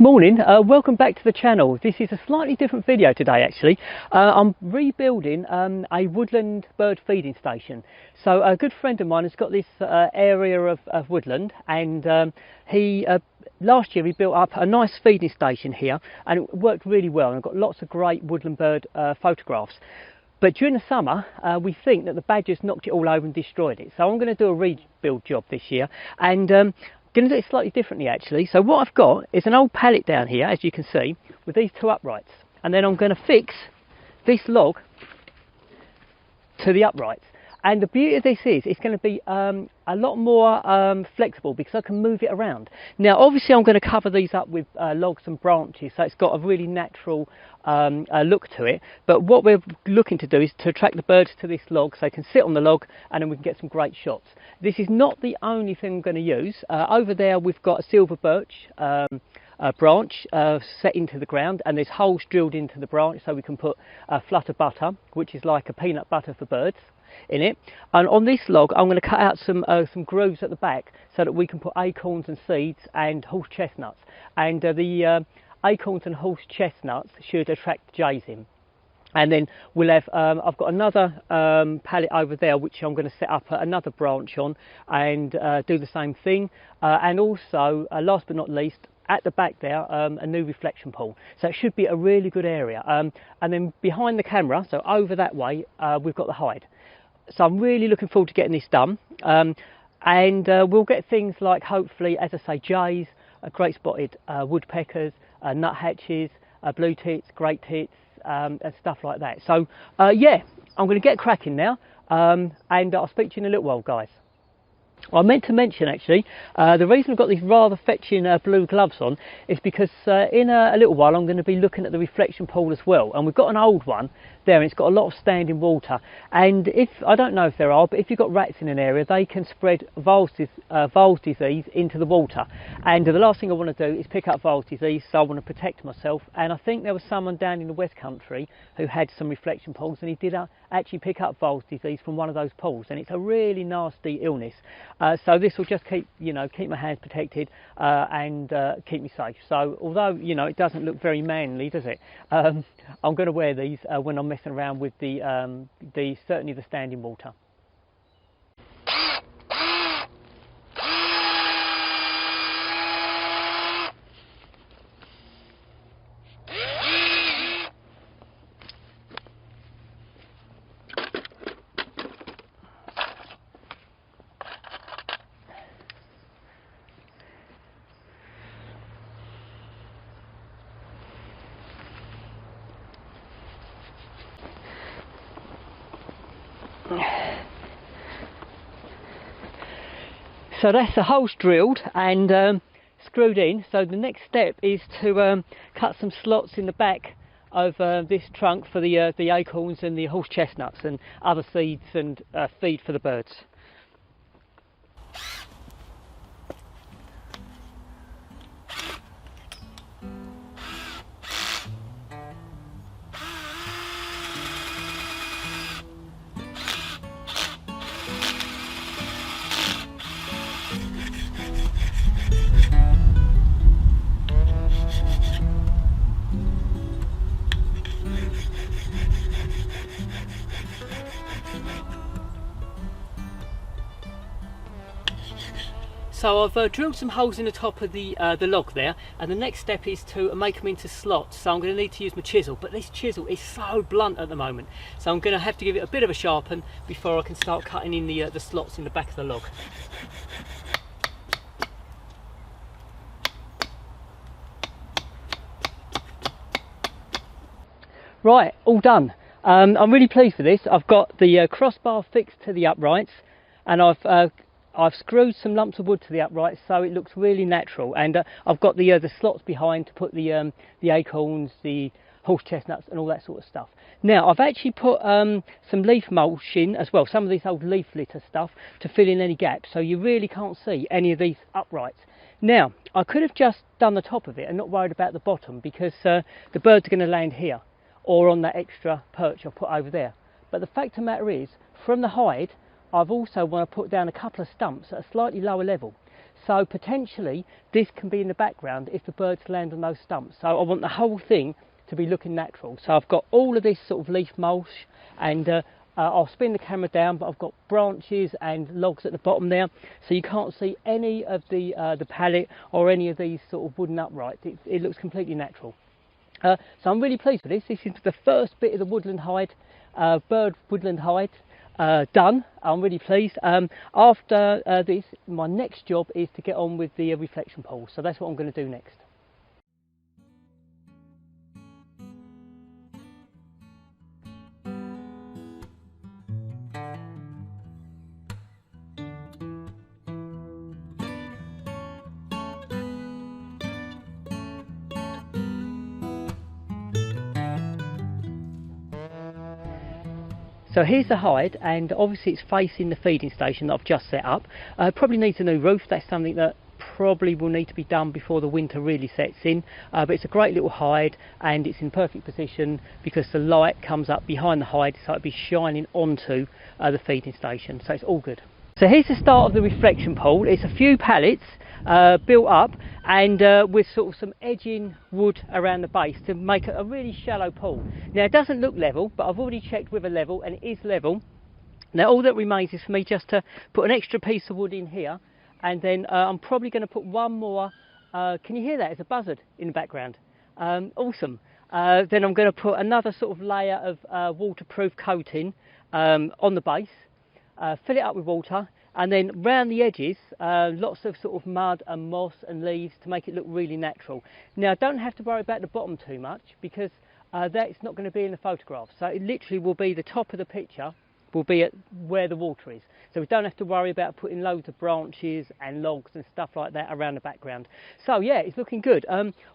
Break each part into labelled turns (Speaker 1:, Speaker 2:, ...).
Speaker 1: Morning, welcome back to the channel. This is a slightly different video today actually. I'm rebuilding a woodland bird feeding station. So a good friend of mine has got this area of woodland, and last year he built up a nice feeding station here, and it worked really well, and I've got lots of great woodland bird photographs. But during the summer, we think that the badgers knocked it all over and destroyed it. So I'm going to do a rebuild job this year, and going to do it slightly differently actually. So what I've got is an old pallet down here, as you can see, with these two uprights, and then I'm going to fix this log to the uprights. And the beauty of this is it's going to be a lot more flexible because I can move it around. Now obviously I'm going to cover these up with logs and branches, so it's got a really natural look to it. But what we're looking to do is to attract the birds to this log so they can sit on the log, and then we can get some great shots. This is not the only thing I'm going to use. Over there we've got a silver birch branch set into the ground, and there's holes drilled into the branch so we can put flutter butter, which is like a peanut butter for birds, in it. And on this log I'm going to cut out some grooves at the back so that we can put acorns and seeds and horse chestnuts, and the acorns and horse chestnuts should attract jays in. And then we'll have I've got another pallet over there which I'm going to set up another branch on and do the same thing, and also last but not least, at the back there, a new reflection pool. So it should be a really good area. And then behind the camera, so over that way, we've got the hide. So I'm really looking forward to getting this done. And we'll get things like, hopefully, as I say, jays, great spotted woodpeckers, nuthatches, blue tits, great tits, and stuff like that. So yeah, I'm going to get cracking now, and I'll speak to you in a little while, guys. I meant to mention actually, the reason I've got these rather fetching blue gloves on is because in a little while I'm going to be looking at the reflection pool as well, and we've got an old one there and it's got a lot of standing water, and if I don't know if there are, but if you've got rats in an area, they can spread Weil's disease into the water, and the last thing I want to do is pick up Weil's disease, so I want to protect myself. And I think there was someone down in the West Country who had some reflection pools, and he did actually pick up Weil's disease from one of those pools, and it's a really nasty illness. So this will just keep my hands protected and keep me safe. So although it doesn't look very manly, does it? I'm going to wear these when I'm messing around with certainly the standing water. So that's the holes drilled and screwed in. So the next step is to cut some slots in the back of this trunk for the acorns and the horse chestnuts and other seeds and feed for the birds. So I've drilled some holes in the top of the log there, and the next step is to make them into slots. So I'm going to need to use my chisel, but this chisel is so blunt at the moment, so I'm going to have to give it a bit of a sharpen before I can start cutting in the slots in the back of the log. Right, all done. I'm really pleased with this. I've got the crossbar fixed to the uprights, and I've screwed some lumps of wood to the uprights so it looks really natural, and I've got the slots behind to put the acorns, the horse chestnuts and all that sort of stuff. Now I've actually put some leaf mulch in as well, some of this old leaf litter stuff to fill in any gaps, so you really can't see any of these uprights. Now I could have just done the top of it and not worried about the bottom, because the birds are going to land here or on that extra perch I've put over there. But the fact of the matter is, from the hide I've also want to put down a couple of stumps at a slightly lower level, So potentially this can be in the background if the birds land on those stumps. So I want the whole thing to be looking natural. So I've got all of this sort of leaf mulch, and I'll spin the camera down, but I've got branches and logs at the bottom there, so you can't see any of the pallet or any of these sort of wooden uprights. It looks completely natural. So I'm really pleased with this. This is the first bit of the woodland hide, bird woodland hide done. I'm really pleased. After this, my next job is to get on with the reflection pool. So that's what I'm going to do next. So here's the hide, and obviously it's facing the feeding station that I've just set up. Probably needs a new roof. That's something that probably will need to be done before the winter really sets in, but it's a great little hide, and it's in perfect position because the light comes up behind the hide, so it'll be shining onto the feeding station, so it's all good. So here's the start of the reflection pool. It's a few pallets built up, and with sort of some edging wood around the base to make it a really shallow pool. Now it doesn't look level, but I've already checked with a level and it is level. Now all that remains is for me just to put an extra piece of wood in here, and then I'm probably going to put one more, can you hear that? It's a buzzard in the background. Awesome. Then I'm going to put another sort of layer of waterproof coating on the base, fill it up with water, and then round the edges lots of sort of mud and moss and leaves to make it look really natural. Now don't have to worry about the bottom too much, because that's not going to be in the photograph, so it literally will be the top of the picture will be at where the water is, so we don't have to worry about putting loads of branches and logs and stuff like that around the background. So yeah, it's looking good.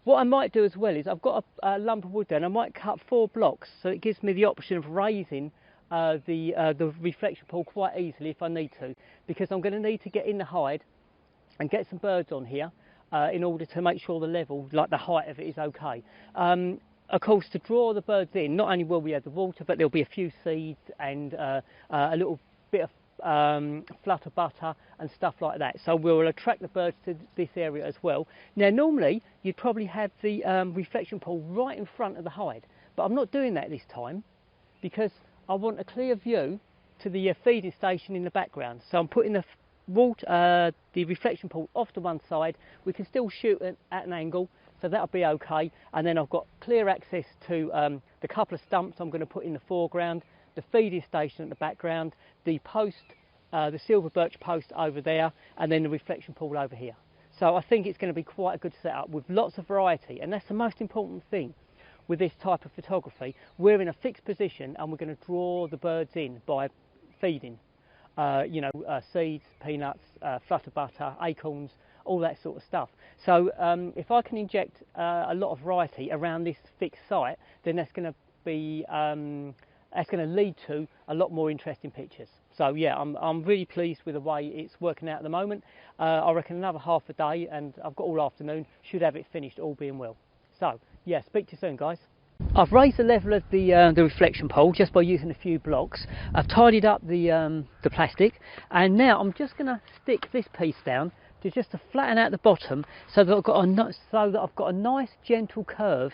Speaker 1: What I might do as well is I've got a lump of wood there, and I might cut 4 blocks, so it gives me the option of raising the reflection pool quite easily if I need to, because I'm going to need to get in the hide and get some birds on here in order to make sure the level, like the height of it, is okay. Of course, to draw the birds in, not only will we have the water, but there'll be a few seeds and a little bit of flutter butter and stuff like that, so we'll attract the birds to this area as well. Now normally you'd probably have the reflection pool right in front of the hide, but I'm not doing that this time because I want a clear view to the feeding station in the background. So I'm putting the reflection pool off to one side. We can still shoot at an angle, so that'll be okay. And then I've got clear access to the couple of stumps I'm going to put in the foreground, the feeding station at the background, the post, the silver birch post over there, and then the reflection pool over here. So I think it's going to be quite a good setup with lots of variety, and that's the most important thing. With this type of photography, we're in a fixed position and we're going to draw the birds in by feeding, seeds, peanuts, flutter butter, acorns, all that sort of stuff. So if I can inject a lot of variety around this fixed site, then that's going to be that's going to lead to a lot more interesting pictures. So yeah, I'm really pleased with the way it's working out at the moment. I reckon another half a day and I've got all afternoon, should have it finished, all being well. So yeah, speak to you soon, guys. I've raised the level of the reflection pole just by using a few blocks. I've tidied up the plastic, and now I'm just going to stick this piece down just to flatten out the bottom, so that I've got a nice gentle curve,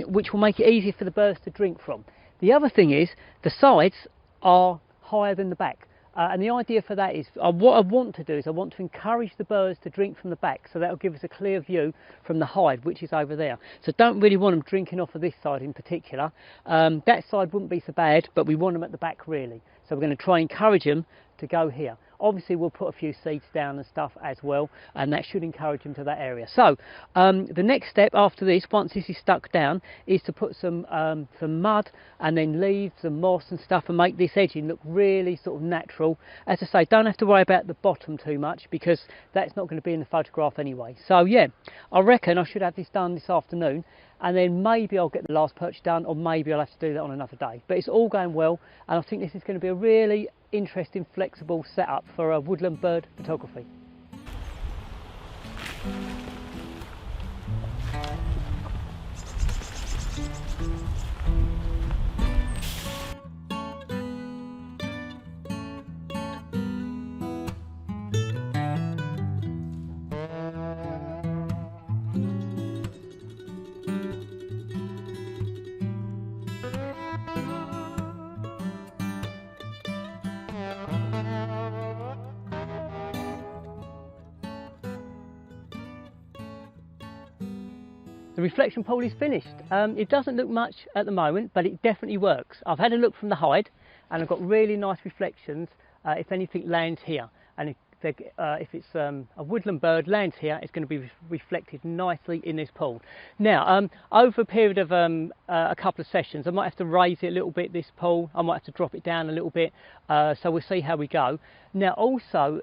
Speaker 1: which will make it easier for the birds to drink from. The other thing is the sides are higher than the back. And the idea for that is, what I want to do is I want to encourage the birds to drink from the back, so that will give us a clear view from the hide, which is over there. So don't really want them drinking off of this side in particular. That side wouldn't be so bad, but we want them at the back really. So we're going to try and encourage them to go here. Obviously we'll put a few seeds down and stuff as well, and that should encourage them to that area. So the next step after this, once this is stuck down, is to put some mud and then leaves and moss and stuff, and make this edging look really sort of natural. As I say, don't have to worry about the bottom too much, because that's not going to be in the photograph anyway. So yeah, I reckon I should have this done this afternoon, and then maybe I'll get the last perch done, or maybe I'll have to do that on another day. But it's all going well, and I think this is going to be a really interesting, flexible setup for a woodland bird photography. The reflection pole is finished. It doesn't look much at the moment, but it definitely works. I've had a look from the hide and I've got really nice reflections if anything lands here. And if it's a woodland bird lands here, it's going to be reflected nicely in this pool. Now, over a period of a couple of sessions, I might have to raise it a little bit, this pool. I might have to drop it down a little bit, so we'll see how we go. Now, also,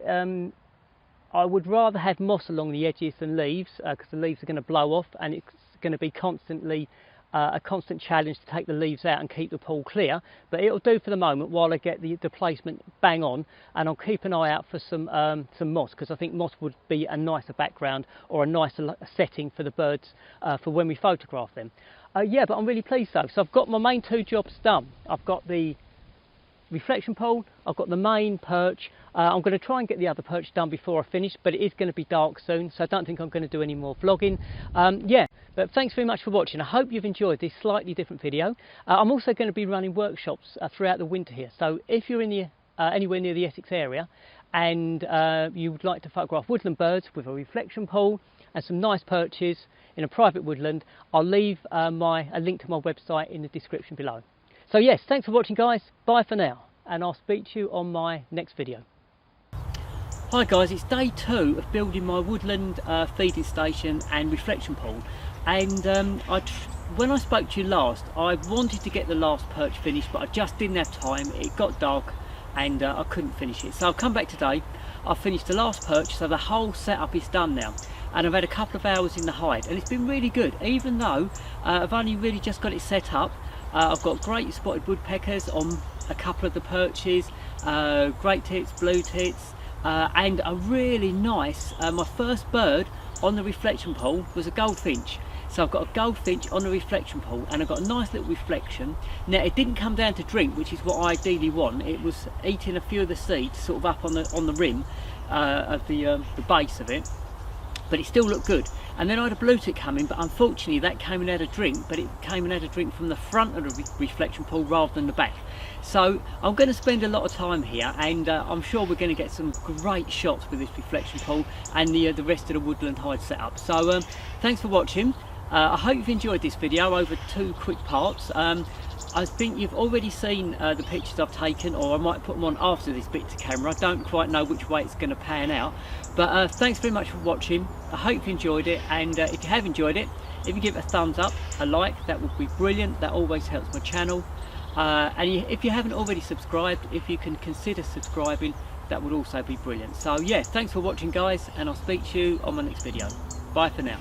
Speaker 1: I would rather have moss along the edges than leaves, because the leaves are going to blow off, and it's going to be constantly a constant challenge to take the leaves out and keep the pool clear. But it'll do for the moment while I get the placement bang on, and I'll keep an eye out for some moss, because I think moss would be a nicer background or a nicer setting for the birds for when we photograph them. Yeah, but I'm really pleased though. So I've got my main two jobs done. I've got the reflection pole, I've got the main perch. I'm going to try and get the other perch done before I finish, but it is going to be dark soon, so I don't think I'm going to do any more vlogging. Yeah, but thanks very much for watching. I hope you've enjoyed this slightly different video. I'm also going to be running workshops throughout the winter here, so if you're in the anywhere near the Essex area and you would like to photograph woodland birds with a reflection pole and some nice perches in a private woodland, I'll leave a link to my website in the description below. So yes, thanks for watching guys, bye for now, and I'll speak to you on my next video. Hi guys, it's day 2 of building my woodland feeding station and reflection pool, and when I spoke to you last, I wanted to get the last perch finished, but I just didn't have time. It got dark and I couldn't finish it, so I've come back today. I've finished the last perch, so the whole setup is done now, and I've had a couple of hours in the hide, and it's been really good. Even though I've only really just got it set up, I've got great spotted woodpeckers on a couple of the perches, great tits, blue tits, and a really nice, my first bird on the reflection pole was a goldfinch. So I've got a goldfinch on the reflection pole, and I've got a nice little reflection. Now it didn't come down to drink, which is what I ideally want. It was eating a few of the seeds sort of up on the rim of the base of it, but it still looked good. And then I had a blue tit coming, but unfortunately that came and had a drink, but it came and had a drink from the front of the reflection pool rather than the back. So I'm going to spend a lot of time here, and I'm sure we're going to get some great shots with this reflection pool and the rest of the woodland hide setup. So thanks for watching. I hope you've enjoyed this video over 2 quick parts. I think you've already seen the pictures I've taken, or I might put them on after this bit to camera. I don't quite know which way it's going to pan out, but thanks very much for watching. I hope you enjoyed it, and if you have enjoyed it, if you give it a thumbs up, a like, that would be brilliant. That always helps my channel. And if you haven't already subscribed, if you can consider subscribing, that would also be brilliant. So yeah, thanks for watching guys, and I'll speak to you on my next video. Bye for now.